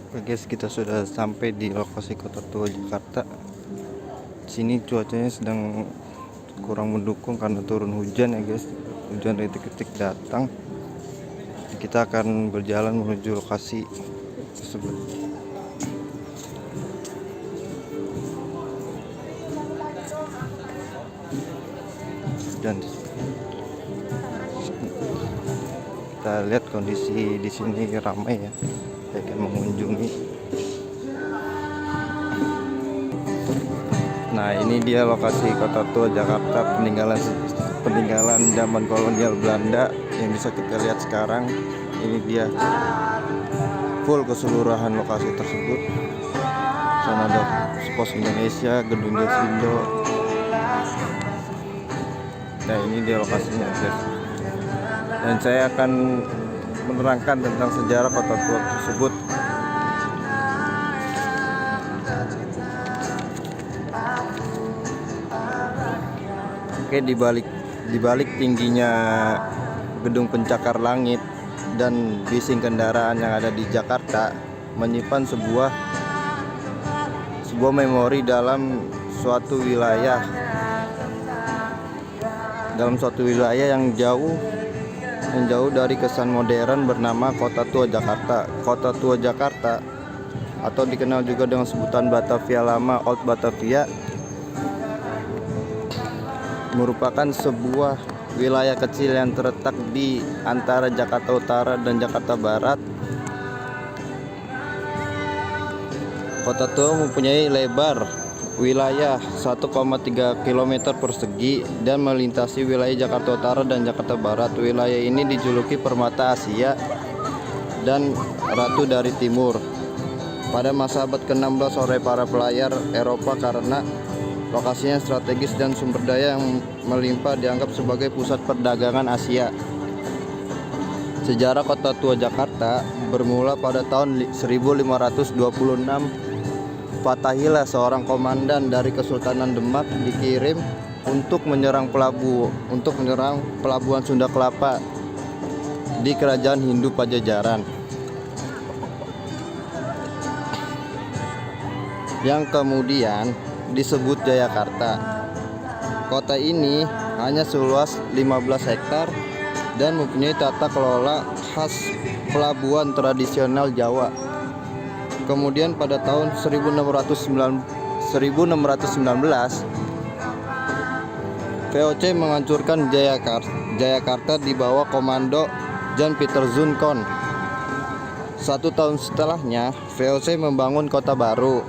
Oke guys, kita sudah sampai di lokasi Kota Tua Jakarta. Sini cuacanya sedang kurang mendukung karena turun hujan ya guys. Hujan rintik-rintik datang. Kita akan berjalan menuju lokasi tersebut. Dan kita lihat kondisi di sini ramai ya. Saya akan mengunjungi. Nah, ini dia lokasi Kota Tua Jakarta, peninggalan zaman kolonial Belanda yang bisa kita lihat sekarang. Ini dia full keseluruhan lokasi tersebut. Sana ada Pos Indonesia, Gedung Josindo. Nah, ini dia lokasinya guys. Dan saya akan menerangkan tentang sejarah Kota Tua tersebut. Oke, di balik tingginya gedung pencakar langit dan bising kendaraan yang ada di Jakarta menyimpan sebuah memori dalam suatu wilayah yang jauh dari kesan modern bernama Kota Tua Jakarta. Kota Tua Jakarta atau dikenal juga dengan sebutan Batavia Lama, Old Batavia, merupakan sebuah wilayah kecil yang terletak di antara Jakarta Utara dan Jakarta Barat. Kota Tua mempunyai lebar wilayah 1,3 km persegi dan melintasi wilayah Jakarta Utara dan Jakarta Barat. Wilayah ini dijuluki Permata Asia dan Ratu dari Timur pada masa abad ke-16 oleh para pelayar Eropa karena lokasinya strategis dan sumber daya yang melimpah dianggap sebagai pusat perdagangan Asia. Sejarah Kota Tua Jakarta bermula pada tahun 1526. Fatahillah, seorang komandan dari Kesultanan Demak, dikirim untuk menyerang pelabuhan Sunda Kelapa di Kerajaan Hindu Pajajaran, yang kemudian disebut Jayakarta. Kota ini hanya seluas 15 hektar dan mempunyai tata kelola khas pelabuhan tradisional Jawa. Kemudian pada tahun 1619 VOC menghancurkan Jayakarta di bawah komando Jan Pieter Zoon. 1 tahun setelahnya VOC membangun kota baru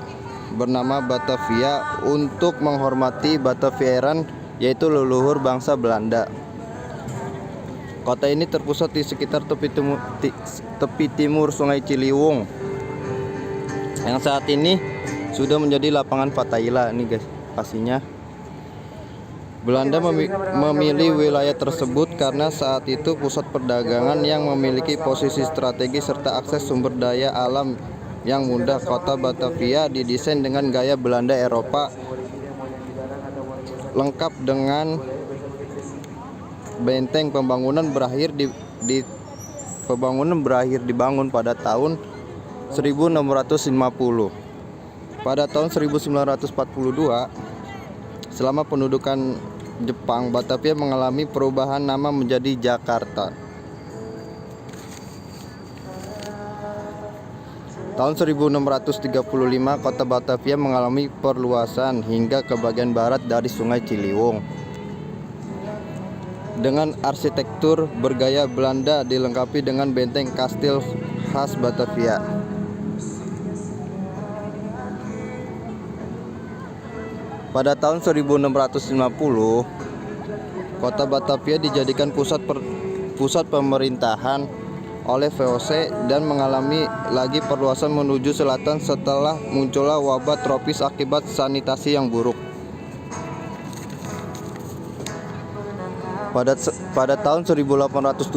bernama Batavia untuk menghormati Bataviaran, yaitu leluhur bangsa Belanda. Kota ini terpusat di sekitar tepi timur Sungai Ciliwung yang saat ini sudah menjadi lapangan Fatahillah. Ini guys lokasinya. Belanda memilih wilayah tersebut karena saat itu pusat perdagangan yang memiliki posisi strategis serta akses sumber daya alam yang mudah. Kota Batavia didesain dengan gaya Belanda Eropa, lengkap dengan benteng. Pembangunan berakhir dibangun pada tahun 1650. Pada tahun 1942, selama pendudukan Jepang, Batavia mengalami perubahan nama menjadi Jakarta. Tahun 1635, kota Batavia mengalami perluasan hingga ke bagian barat dari Sungai Ciliwung. Dengan arsitektur bergaya Belanda dilengkapi dengan benteng kastil khas Batavia. Pada tahun 1650, kota Batavia dijadikan pusat pemerintahan oleh VOC dan mengalami lagi perluasan menuju selatan setelah munculnya wabah tropis akibat sanitasi yang buruk. Pada tahun 1870,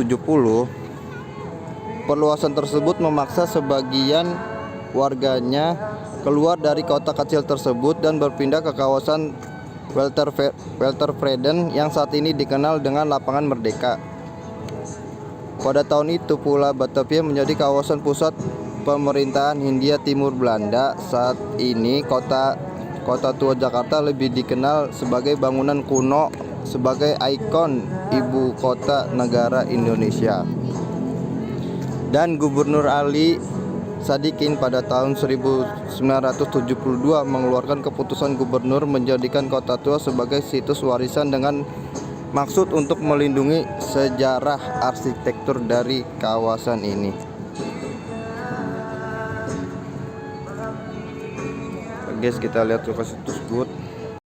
perluasan tersebut memaksa sebagian warganya keluar dari kota kecil tersebut dan berpindah ke kawasan Weltervreden yang saat ini dikenal dengan Lapangan Merdeka. Pada tahun itu pula Batavia menjadi kawasan pusat pemerintahan Hindia Timur Belanda. Saat ini Kota Tua Jakarta lebih dikenal sebagai bangunan kuno sebagai ikon ibu kota negara Indonesia. Dan Gubernur Ali Sadikin pada tahun 1972 mengeluarkan keputusan gubernur menjadikan Kota Tua sebagai situs warisan dengan maksud untuk melindungi sejarah arsitektur dari kawasan ini. Guys, kita lihat ke situs good.